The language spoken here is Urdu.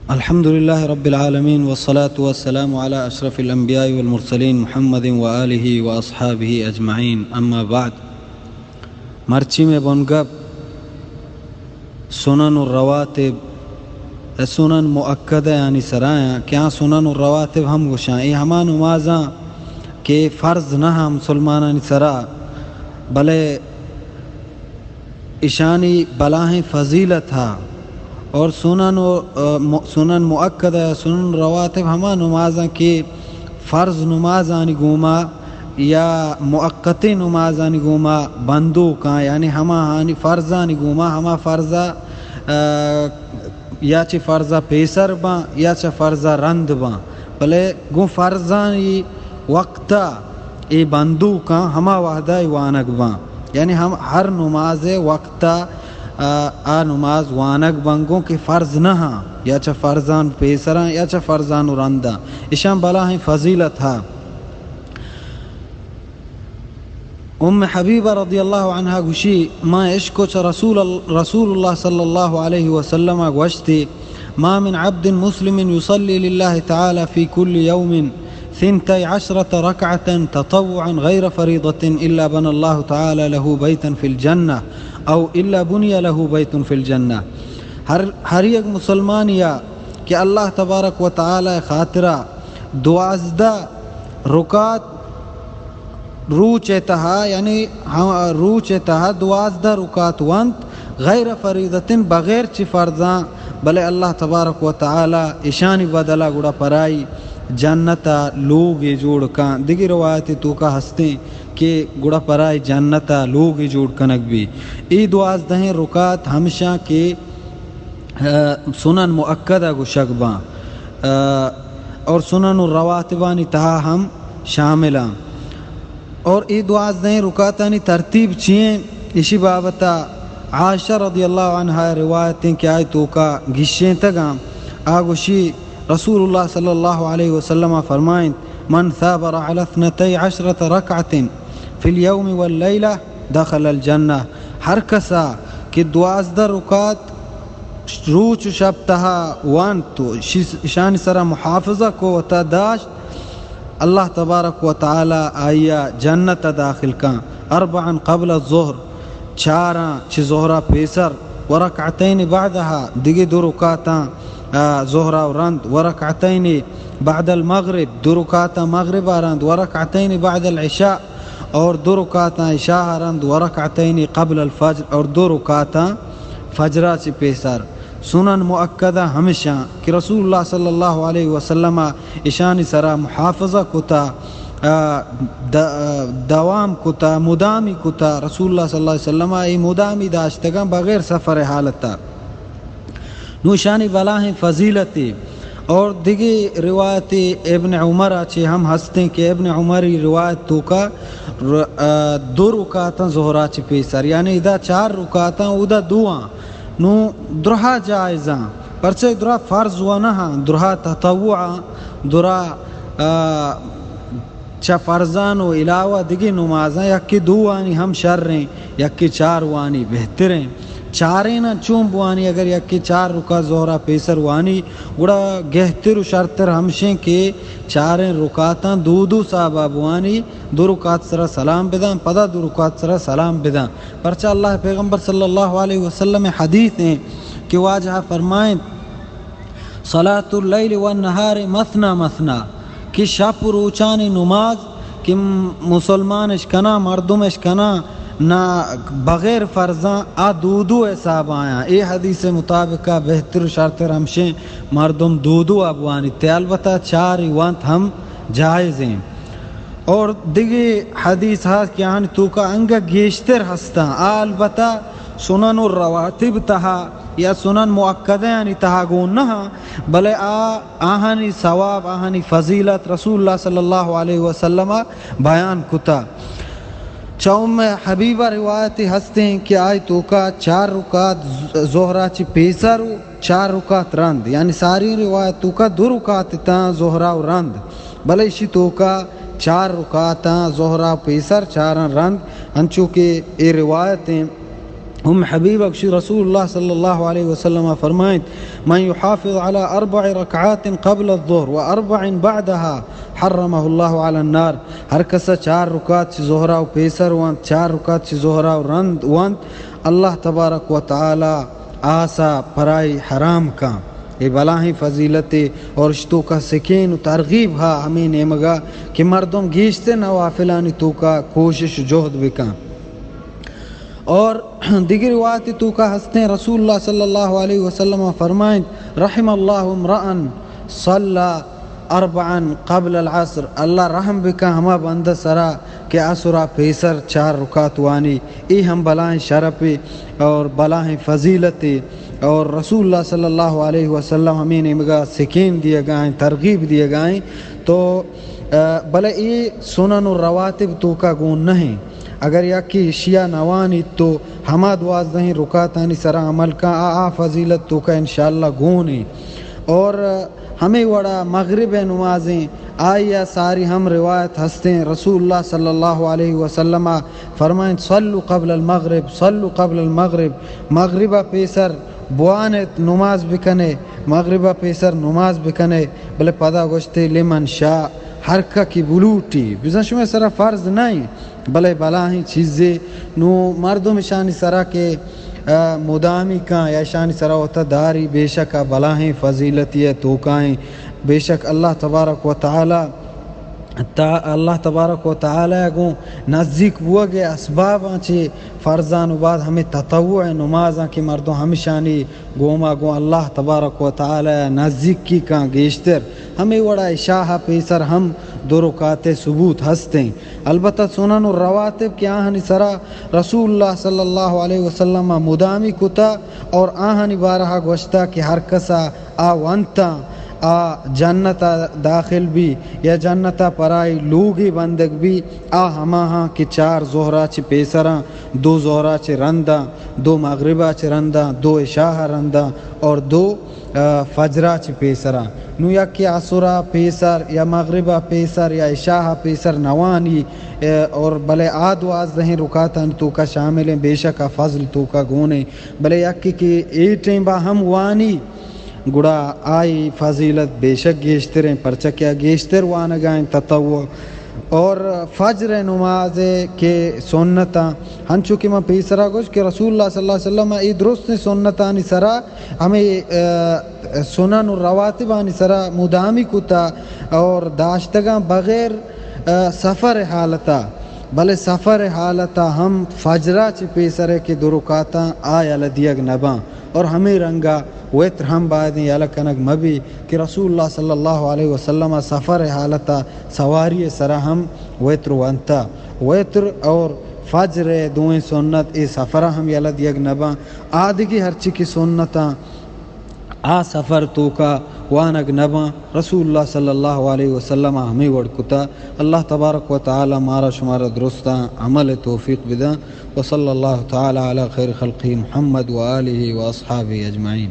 الحمد لله رب العالمين والصلاة والسلام على أشرف الأنبياء والمرسلين محمد وآله وأصحابه أجمعين أما بعد مرچی میں بنگب سنن الرواتب سنن مؤکدہ یعنی سرایاں کیا سنن الرواتب ہم گوشاں یہ ہما نمازاں کہ فرض نہ ہم مسلمانانی سرا بلے اشانی بلاہیں فضیلت تھا اور سنن مؤکدہ سنن رواتب ہما نمازاں کہ فرض نمازانی گوما یا مؤقتی نمازانی گوما بندوقاں یعنی ہما ہانی فرضانی گوما ہما فرضہ یا چی فرضہ پیسر باں یا چی فرضہ رند باں بلے گو فرضانی وقتا ای بندوقاں ہما وحدہ وانک باں یعنی ہم ہر نماز وقتا آ نماز وانک بنگوں کہ فرض نہ ہاں یا چا فرضان پیسران یا چا فرضان رندہ اشان بلا ہیں فضیلت ہاں ام حبیبہ رضی اللہ عنہ گوشی ما عشقو چا رسول اللہ صلی اللہ علیہ وسلم گوشتی ما من عبد مسلم يصلي لله تعالى في كل يوم 12 ركعة تطوعا غير فريضة إلا بنى الله تعالى له بيتا في الجنة او الا بني له بیت فی الجنہ ہر ایک مسلمان یا کہ اللہ تبارک و تعالی خاطرہ 12 رکعت روچ تہا یعنی روچ تہا 12 رکعت وانت غیر فریضت بغیر چی فرضاں بلے اللہ تبارک و تعالی اشانی بدلا گڑا پرائی جنتا لوگ جوڑ کان دیگی روایتی تو کا ہستے کہ گڑا پرائی جنتا لوگ جوڑ کنک بھی ای 12 رکعت ہمیشہ کے سنن مؤکدہ گو شکباں اور سنن الرواتبانی تہا ہم شاملاں اور ای 12 رکعتانی ترتیب چیئیں اسی بابتا عائشہ رضی اللہ عنہ روایتیں کہ آئی تو کا گشیں تگاں آگوشی رسول اللہ صلی اللہ علیہ وسلم فرمائیں من ثابر على 12 رکعت فی اليوم واللیلہ دخل الجنہ ہر کسا کہ 12 رکعت روچ شب تہا وانتو شان سرا محافظہ کو وتا داشت اللہ تبارک و تعالی آیا جنت داخل کان 4 قبل الظہر 4 چھ ظہرہ پیسر ورکعتین بعدها دیگی 2 رکعتاں ظہرہ رند ورکعتین بعد المغرب 2 رکعتاں مغرب رند ورکعتین بعد العشاء اور 2 رکعتاں عشاء رند ورکعتین قبل الفجر اور 2 رکعتاں فجرہ چی پیسر سنن مؤکدہ ہمیشہ کہ رسول اللہ صلی اللہ علیہ وسلم اشانی سرا محافظہ کتا دوام کتا مدامی کتا رسول اللہ صلی اللہ علیہ وسلم ای مدامی داشتگاں بغیر سفر حالتا نوشانی بلاہیں فضیلتی اور دیگی روایت ابن عمر اچھے ہم ہستے کہ ابن عمری روایت تو کا 2 رکعتاں ظہرہ چی پیسر یعنی ادا 4 رکعتاں ادا 2 نو درہا جائزاں پرچہ درہا فرض و نہاں درہا تطوعاں درہا چا فرضان و علاوہ دیگی نمازاں یکی 2 وانی ہم شر رہیں یکی 4 وانی بہتریں 4 نہ چوم وانی اگر یکی 4 رکعت ظہرہ پیسر وانی گڑا گہتر و شرطر ہمشیں کہ 4 رکعتاں 2 صحابہ وانی 2 رکعت سرا سلام بداں پدا 2 رکعت سرا سلام بداں پرچہ اللہ پیغمبر صلی اللہ علیہ وسلم حدیث ہیں کہ واجہ فرمائیں صلاة اللیل والنہار مثنا مثنا کہ شب روچانی نماز کہ مسلمان اشکنا مردم اشکنا نہ بغیر فرضاں آ 2 حساب آیا اے حدیث مطابق بہتر شرطر ہمشیں مردم 2 ابوانی تے البتہ 4 وانت ہم جائز ہیں اور دیگی حدیث ہاں کہ آن تو کا انگا گیشتر ہستا البتہ سنن الرواتب تہا یا سنن مؤکدہ یعنی تہا گون نہ بلے آہانی ثواب آہانی فضیلت رسول اللہ صلی اللہ علیہ وسلم بیان کتا چوم حبیبہ روایتی ہستے ہیں کہ آئی تو کا 4 رکعت ظہرہ چی پیسر 4 رکعت رند یعنی ساری روایت تو کا 2 رکعت تاں ظہرہ رند بلے اسی تو کا 4 رکعت ظہرہ پیسر 4 رند ہنچو کہ یہ روایتیں حبیب اکشی رسول اللہ صلی اللہ علیہ وسلم فرمائیں من یحافظ علی 4 رکعات قبل الظہر و 4 بعدها حرمہ اللہ علی النار. ہر کسا 4 رکعت ظہرہ و پیسر وانت 4 رکعت ظہرہ و رند وانت اللہ تبارک و تعالی آسا پرائی حرام کا. یہ بلاہیں فضیلت اور اشتو کا سکین و ترغیب ہا ہمیں نیمگا کہ مردم گیشتے نوافلانی تو کا کوشش جہد بکا. اور دیگر روایت تو کا ہستے رسول اللہ صلی اللہ علیہ وسلم فرمائیں رحم اللہ امرأن صلی 4 قبل العصر. اللہ رحم بکا ہما بندہ سرا کہ عصرہ پیسر 4 رکعت وانی. ای ہم بلائیں شرف اور بلائیں فضیلت اور رسول اللہ صلی اللہ علیہ وسلم ہمیں نمگا سکین دیا گائیں ترغیب دیا گائیں. تو بلے ای سنن الرواتب تو کا گون نہیں. اگر یا کی شیعہ نوانی تو ہما 12 رکعتانی سرا عمل کا فضیلت تو کا انشاءاللہ گونی. اور ہمیں وڑا مغرب نمازیں آیا ساری ہم روایت ہستے رسول اللہ صلی اللہ علیہ وسلم فرمائیں صلو قبل المغرب صلو قبل المغرب. مغربہ پیسر بوانت نماز بکنے مغربہ پیسر نماز بکنے بلے پدا گوشتے لمن شاء ہر کا کی بلوٹی بزنش میں سرا فرض نہیں بلے بلاہیں چیزیں نو مردم شانی سرا کے مدامی کا یا شانی سرا ہوتا داری بے شک بلاہیں فضیلتی توکائیں. بے شک اللہ تبارک و تعالی گو نزدیک ہوا گے اسباب آنچے فرضان و بعد ہمیں تطوع نمازاں کی مردوں ہمیشانی گوما گو اللہ تبارک و تعالی نزدیک کی کہاں گیشتر ہمیں وڑا اشاہ پیسر ہم 2 رکعت ثبوت ہستیں. البتہ سنن الرواتب کی آہنی سرا رسول اللہ صلی اللہ علیہ وسلم مدامی کتا اور آہنی بارہا گوشتا کہ ہر کسا وانتا جنتا داخل بھی یا جنتا پرائی لوگی بندگ بھی ہماہاں کہ 4 ظہرہ چھ پیسراں 2 ظہرہ چھ رندہ 2 مغربہ چھ رندہ 2 عشاء رندہ اور 2 فجرہ چھ پیسراں. نو یا کہ عصرہ پیسر یا مغربہ پیسر یا عشاء پیسر نوانی اور بلے 12 رکعتان تو کا شامل ہیں. بے شک فضل تو کا گونے بلے یک کہ ای ٹیم با ہم وانی گڑا آئی فضیلت بے شک گیشتریں پرچہ کیا گیشتر وانگائیں تطوع. اور فجر نماز کے سنتا ہنچو کہ میں پیسرا گوش کہ رسول اللہ صلی اللہ علیہ وسلم ای درست سنتانی سرا ہمیں سنن الرواتب آنی سرا مدامی کتا اور داشتگاں بغیر سفر حالتا بلے سفر حالتا ہم فجرہ چی پیسرے کے 2 رکعتاں آیا لدیگ نباں. اور ہمیں رنگا ویتر ہم بعد یلکنگ مبی کہ رسول اللہ صلی اللہ علیہ وسلم سفر حالتا سواری سرا ہم ویتر وانتا ویتر اور فجر 2 سنت ای سفرہ ہم یلد یک نبا آدگی ہرچی کی سنتا سفر تو کا وانگ نبا رسول اللہ صلی اللہ علیہ وسلم ہمیں وڑکتا. اللہ تبارک و تعالی مارا شمارا درستہ عمل توفیق بدا. وصلی اللہ تعالی علی خیر خلقی محمد و آلہ و اصحابہ اجمعین.